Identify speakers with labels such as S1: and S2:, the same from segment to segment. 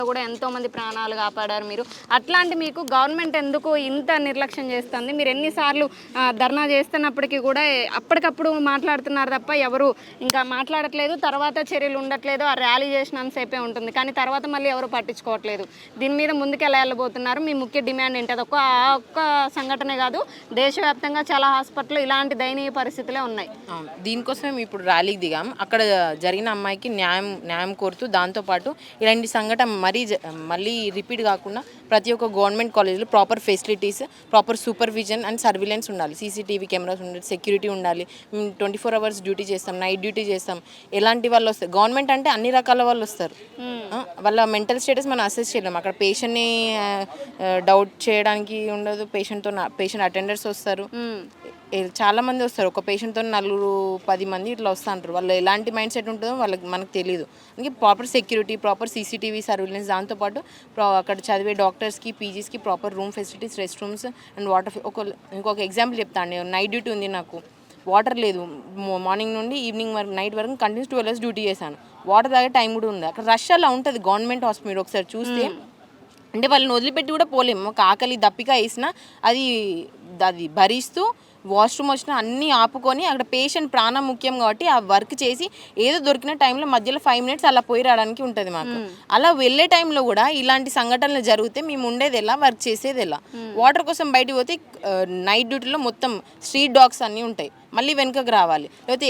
S1: కూడా ఎంతోమంది ప్రాణాలు కాపాడారు మీరు. అట్లాంటి మీకు గవర్నమెంట్ ఎందుకు ఇంత నిర్లక్ష్యం చేస్తుంది? మీరు ఎన్నిసార్లు ధర్నా చేస్తున్నప్పటికీ కూడా అప్పటికప్పుడు మాట్లాడుతున్నారు తప్ప ఎవరు ఇంకా మాట్లాడట్లేదు. తర్వాత చర్యలు ఉండట్లేదు. ఆ ర్యాలీ చేసినంతసేపే ఉంటుంది, కానీ తర్వాత మళ్ళీ ఎవరు పట్టించుకోవట్లేదు. దీని మీద ముందుకు ఎలా వెళ్ళబోతున్నారు? మీ ముఖ్య డిమాండ్ ఏంటి? అది ఒక్క సంఘటనే కాదు, దేశవ్యాప్తంగా చాలా హాస్పిటల్లో ఇలాంటి దయనీయ పరిస్థితులే ఉన్నాయి.
S2: దీనికోసం ఇప్పుడు ర్యాలీకి దిగాం. అక్కడ జరిగిన అమ్మాయికి న్యాయం కోరుతూ దాంతోపాటు ఇలాంటి సంఘటన మళ్ళీ రిపీట్ కాకుండా ప్రతి ఒక్క గవర్నమెంట్ కాలేజ్లో proper facilities, proper supervision and surveillance ఉండాలి. సీసీటీవీ కెమెరాస్ ఉండాలి, సెక్యూరిటీ ఉండాలి. 24 hours డ్యూటీ చేస్తాం, నైట్ డ్యూటీ చేస్తాం. ఎలాంటి వాళ్ళు వస్తారు? గవర్నమెంట్ అంటే అన్ని రకాల వాళ్ళు వస్తారు. వాళ్ళ మెంటల్ స్టేటస్ మనం అసెస్ చేయలేం. అక్కడ పేషెంట్ని డౌట్ చేయడానికి ఉండదు. పేషెంట్ అటెండర్స్ వస్తారు, చాలా మంది వస్తారు. ఒక పేషెంట్తో 4-10 మంది ఇట్లా వస్తూ ఉంటారు. వాళ్ళు ఎలాంటి మైండ్ సెట్ ఉంటుందో మనకు తెలియదు. అందుకే proper security, proper CCTV surveillance, దాంతోపాటు అక్కడ చదివే డాక్టర్స్కి, పీజీస్కి proper room facilities, rest rooms and water. ఇంకొక ఎగ్జాంపుల్ చెప్తాను. నైట్ డ్యూటీ ఉంది, నాకు వాటర్ లేదు. మార్నింగ్ నుండి ఈవినింగ్ వరకు, నైట్ వరకు కంటిన్యూస్ 12 hours డ్యూటీ చేశాను. వాటర్ తాగే టైం కూడా ఉంది. అక్కడ రష్ అలా ఉంటుంది గవర్నమెంట్ హాస్పిటల్. ఒకసారి చూస్తే అంటే వాళ్ళని వదిలిపెట్టి కూడా పోలేము. ఒక ఆకలి దప్పిక వేసినా అది భరిస్తూ వాష్రూమ్ వచ్చినా అన్నీ ఆపుకొని అక్కడ పేషెంట్ ప్రాణం ముఖ్యం కాబట్టి ఆ వర్క్ చేసి ఏదో దొరికిన టైంలో మధ్యలో 5 minutes అలా పోయి రావడానికి ఉంటుంది మాకు. అలా వెళ్ళే టైంలో కూడా ఇలాంటి సంఘటనలు జరిగితే మేము ఉండేది ఎలా, వర్క్ చేసేది ఎలా? వాటర్ కోసం బయటికి పోతే నైట్ డ్యూటీలో మొత్తం స్ట్రీట్ డాగ్స్ అన్నీ ఉంటాయి, మళ్ళీ వెనుకకు రావాలి. లేకపోతే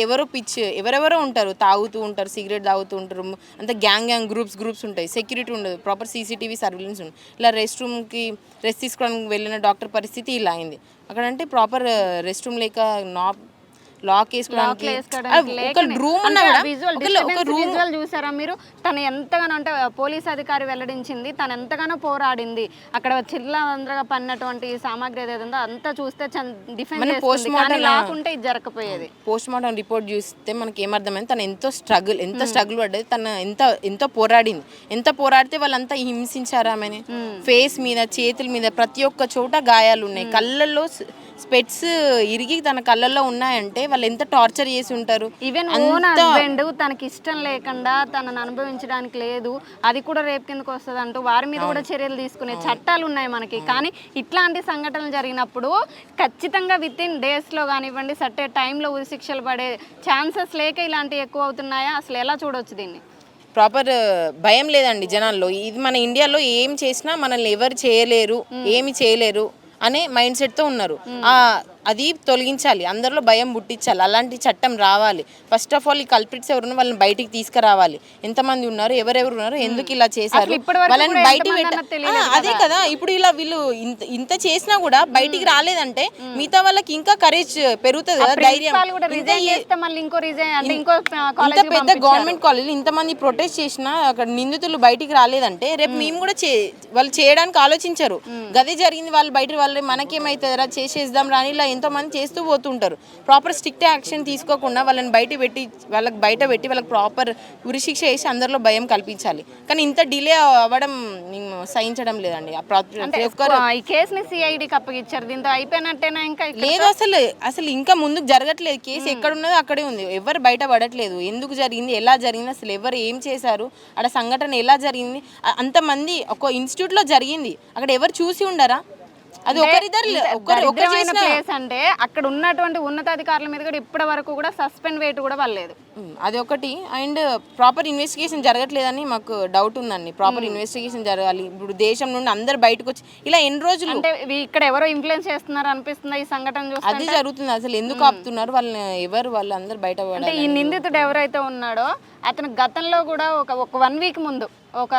S2: ఎవరెవరో ఉంటారు, తాగుతూ ఉంటారు, సిగరెట్ తాగుతూ ఉంటారు. అంత గ్యాంగ్ గ్రూప్స్ ఉంటాయి. సెక్యూరిటీ ఉండదు, ప్రాపర్ సీసీటీవీ సర్విలెన్స్ ఉండదు. ఇలా రెస్ట్ రూమ్కి రెస్ట్ తీసుకోవడానికి వెళ్ళిన డాక్టర్ పరిస్థితి ఇలా అయింది. అక్కడంటే ప్రాపర్ రెస్ట్ రూమ్ లేక లాక్ వేసుకోవడానికి ఒక రూమ్ ఉన్నా కూడా
S1: చూసారా మీరు? తను ఎంతగానో అంటే పోలీస్ అధికారి వెల్లడించింది, తను ఎంతగానో పోరాడింది. అక్కడ చిల్లగా పడినటువంటి సామాగ్రి ఏదైతే ఉందో అంతా చూస్తే డిఫెన్స్ లాకుంటే ఇది జరగకపోయేది.
S2: పోస్ట్ మార్టం రిపోర్ట్ చూస్తే మనకి ఏమర్థమైంది, తను ఎంత స్ట్రగుల్ పడ్డది, తను ఎంతో పోరాడింది. ఎంత పోరాడితే వాళ్ళంతా హింసించారు ఆమెని. ఫేస్ మీద, చేతుల మీద ప్రతి ఒక్క చోట గాయాలు ఉన్నాయి. కళ్ళల్లో స్పెట్స్ ఇరిగి తన కళ్ళల్లో ఉన్నాయంటే వాళ్ళు ఎంత టార్చర్ చేసి ఉంటారు.
S1: ఈవెన్ ఓన్ హస్బెండ్ తనకి ఇష్టం లేకుండా తనను అనుభవించడానికి లేదు, అది కూడా రేపు కిందకు వస్తుంది అంటూ వారి మీద కూడా చర్యలు తీసుకునే చట్టాలు ఉన్నాయి మనకి. కానీ ఇట్లాంటి సంఘటనలు జరిగినప్పుడు ఖచ్చితంగా విత్-ఇన్ డేస్లో కానివ్వండి, సర్టే టైంలో ఉరిశిక్షలు పడే ఛాన్సెస్ లేక ఇలాంటివి ఎక్కువ అవుతున్నాయా? అసలు ఎలా చూడవచ్చు దీన్ని?
S2: ప్రాపర్ భయం లేదండి జనాల్లో. ఇది మన ఇండియాలో ఏం చేసినా మనల్ని ఎవరు చేయలేరు, ఏమి చేయలేరు అనే మైండ్ సెట్తో ఉన్నారు. అది తొలగించాలి, అందరిలో భయం పుట్టించాలి. అలాంటి చట్టం రావాలి. ఫస్ట్ ఆఫ్ ఆల్ ఈ కల్ప్రిట్స్ ఎవరున్నా వాళ్ళని బయటికి తీసుకురావాలి. ఎంతమంది ఉన్నారు, ఎవరెవరు ఉన్నారు, ఎందుకు ఇలా చేశారు, వాళ్ళని బయటికి అదే కదా. ఇప్పుడు ఇలా వీళ్ళు ఇంత చేసినా కూడా బయటికి రాలేదంటే మిగతా వాళ్ళకి ఇంకా కరేజ్ పెరుగుతుంది కదా, ధైర్యం. ఇంత పెద్ద గవర్నమెంట్ కాలేజ్ ఇంతమంది ప్రొటెస్ట్ చేసినా అక్కడ నిందితులు బయటికి రాలేదంటే రేపు మేము కూడా వాళ్ళు చేయడానికి ఆలోచించరు. గదే జరిగింది, వాళ్ళు బయట వాళ్ళు మనకేమైతుందిరా చేసేద్దాం రాని ఇలా ఎంతో మంది చేస్తూ పోతుంటారు. ప్రాపర్ స్ట్రిక్ట్ యాక్షన్ తీసుకోకుండా వాళ్ళని వాళ్ళకి బయట పెట్టి వాళ్ళకి ప్రాపర్ ఉరిశిక్ష వేసి అందరిలో భయం కల్పించాలి. కానీ ఇంత డిలే అవ్వడం మేము సహించడం లేదండి.
S1: ఈ కేసుని సిఐడికి అప్పగిచ్చారు, దీంతో అయిపోయినట్టేనా? ఇంకా
S2: లేదు, అసలు ఇంకా ముందుకు జరగట్లేదు. కేసు ఎక్కడ ఉన్నదో అక్కడే ఉంది, ఎవరు బయట పడట్లేదు. ఎందుకు జరిగింది, ఎలా జరిగింది, అసలు ఎవరు ఏం చేశారు, అక్కడ సంఘటన ఎలా జరిగింది, అంతమంది ఒక ఇన్స్టిట్యూట్లో జరిగింది, అక్కడ ఎవరు చూసి ఉండరా? అది
S1: ప్లేస్ అంటే అక్కడ ఉన్నటువంటి ఉన్నతాధికారుల మీద కూడా ఇప్పటి వరకు కూడా సస్పెండ్ వేటు కూడా పడలేదు.
S2: అది ఒకటి. అండ్ ప్రాపర్ ఇన్వెస్టిగేషన్ జరగట్లేదని మాకు డౌట్ ఉందండి. ప్రాపర్ ఇన్వెస్టిగేషన్ జరగాలి. ఇప్పుడు దేశం నుండి అందరు బయటకు వచ్చి ఇలా ఎన్ని రోజులు
S1: అంటే ఇక్కడ ఎవరో ఇన్ఫ్లుయెన్స్ చేస్తున్నారు అనిపిస్తుంది ఈ సంఘటన చూస్తే.
S2: అది జరుగుతుంది. అసలు ఎందుకు ఆపుతున్నారు వాళ్ళని, వాళ్ళు అందరు బయట
S1: అంటే ఈ నిందితుడు ఎవరైతే ఉన్నాడో అతను గతంలో కూడా ఒక 1 week ముందు ఒక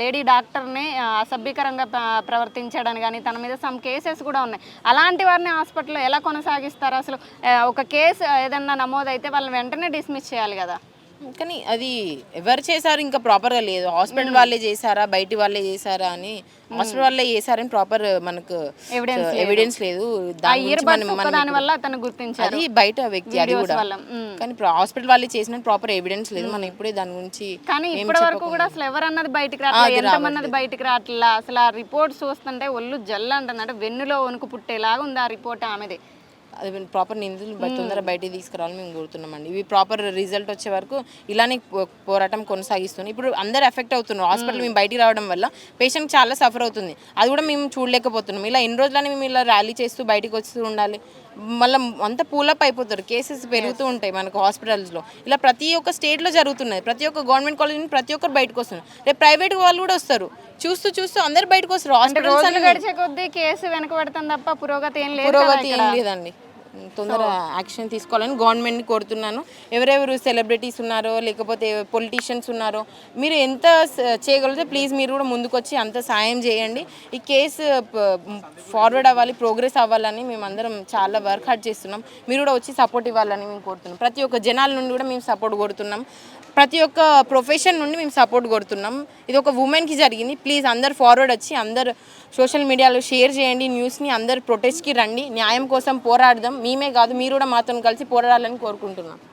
S1: లేడీ డాక్టర్ని అసభ్యకరంగా ప్రవర్తించడానికి కానీ తన మీద సమ్ కేసెస్ కూడా ఉన్నాయి. అలాంటి వారిని హాస్పిటల్లో ఎలా కొనసాగిస్తారు? అసలు ఒక కేసు ఏదన్నా నమోదైతే వాళ్ళని వెంటనే డిస్మిస్ చేయాలి కదా.
S2: కానీ అది ఎవరు చేశారు ఇంకా ప్రాపర్గా లేదు. హాస్పిటల్ వాళ్ళే చేశారా, బయటి వాళ్ళే చేశారా అని, హాస్పిటల్ వాళ్ళే చేశారని ప్రాపర్ మనకు ఎవిడెన్స్ లేదు. అది బయట వ్యక్తి, అది కూడా. కానీ హాస్పిటల్ వాళ్ళే చేసిన ప్రాపర్ ఎవిడెన్స్ లేదు. మనం ఇప్పుడే దాని గురించి.
S1: కానీ ఇప్పటి వరకు కూడా అసలు ఎవరన్నది బయటకు రావట్లేదు, ఎంతమన్నది బయటకు రావట్లా. అసలు ఆ రిపోర్ట్ చూస్తుంటే ఒళ్ళు జల్లు అంటున్నట్టు వెన్నులో వణుకు పుట్టేలాగా ఉంది ఆ రిపోర్ట్ ఆమెది.
S2: అది ప్రాపర్ నిందితులు తొందరగా బయటికి తీసుకురావాలని మేము కోరుతున్నామండి. ఇవి ప్రాపర్ రిజల్ట్ వచ్చే వరకు ఇలానే పోరాటం కొనసాగిస్తున్నాం. ఇప్పుడు అందరు ఎఫెక్ట్ అవుతున్నారు. హాస్పిటల్ మేము బయటికి రావడం వల్ల పేషెంట్ చాలా సఫర్ అవుతుంది. అది కూడా మేము చూడలేకపోతున్నాం. ఇలా ఎన్ని రోజులని మేము ఇలా ర్యాలీ చేస్తూ బయటికి వస్తూ ఉండాలి. మళ్ళీ అంతా పూలప్ అయిపోతారు. కేసెస్ పెరుగుతూ ఉంటాయి మనకు హాస్పిటల్స్లో. ఇలా ప్రతి ఒక్క స్టేట్లో జరుగుతున్నాయి. ప్రతి ఒక్క గవర్నమెంట్ కాలేజ్ నుంచి ప్రతి ఒక్కరు బయటకు వస్తున్నారు. రేపు ప్రైవేట్ వాళ్ళు కూడా వస్తారు. చూస్తూ చూస్తూ అందరు బయటకు వస్తారు. హాస్పిటల్స్
S1: గడిచే కొద్దీ కేసు వెనకబడుతుంది తప్ప పురోగతి ఏం లేదు.
S2: పురోగతి ఏం లేదండి. తొందర యాక్షన్ తీసుకోవాలని గవర్నమెంట్ని కోరుతున్నాను. ఎవరెవరు సెలబ్రిటీస్ ఉన్నారో లేకపోతే పొలిటీషియన్స్ ఉన్నారో మీరు ఎంత చేయగలిగితే ప్లీజ్ మీరు కూడా ముందుకొచ్చి అంత సాయం చేయండి. ఈ కేసు ఫార్వర్డ్ అవ్వాలి, ప్రోగ్రెస్ అవ్వాలని మేము అందరం చాలా వర్క్ హార్డ్ చేస్తున్నాం. మీరు కూడా వచ్చి సపోర్ట్ ఇవ్వాలని మేము కోరుతున్నాం. ప్రతి ఒక్క జనాల నుండి కూడా మేము సపోర్ట్ కోరుతున్నాం. ప్రతి ఒక్క ప్రొఫెషన్ నుండి మేము సపోర్ట్ కోరుతున్నాం. ఇది ఒక ఉమెన్కి జరిగింది. ప్లీజ్ అందరు ఫార్వర్డ్ వచ్చి అందరు సోషల్ మీడియాలో షేర్ చేయండి న్యూస్ని. అందరు ప్రొటెస్ట్కి రండి. న్యాయం కోసం పోరాడదాం. మేమే కాదు మీరు కూడా మాతో కలిసి పోరాడాలని కోరుకుంటున్నాం.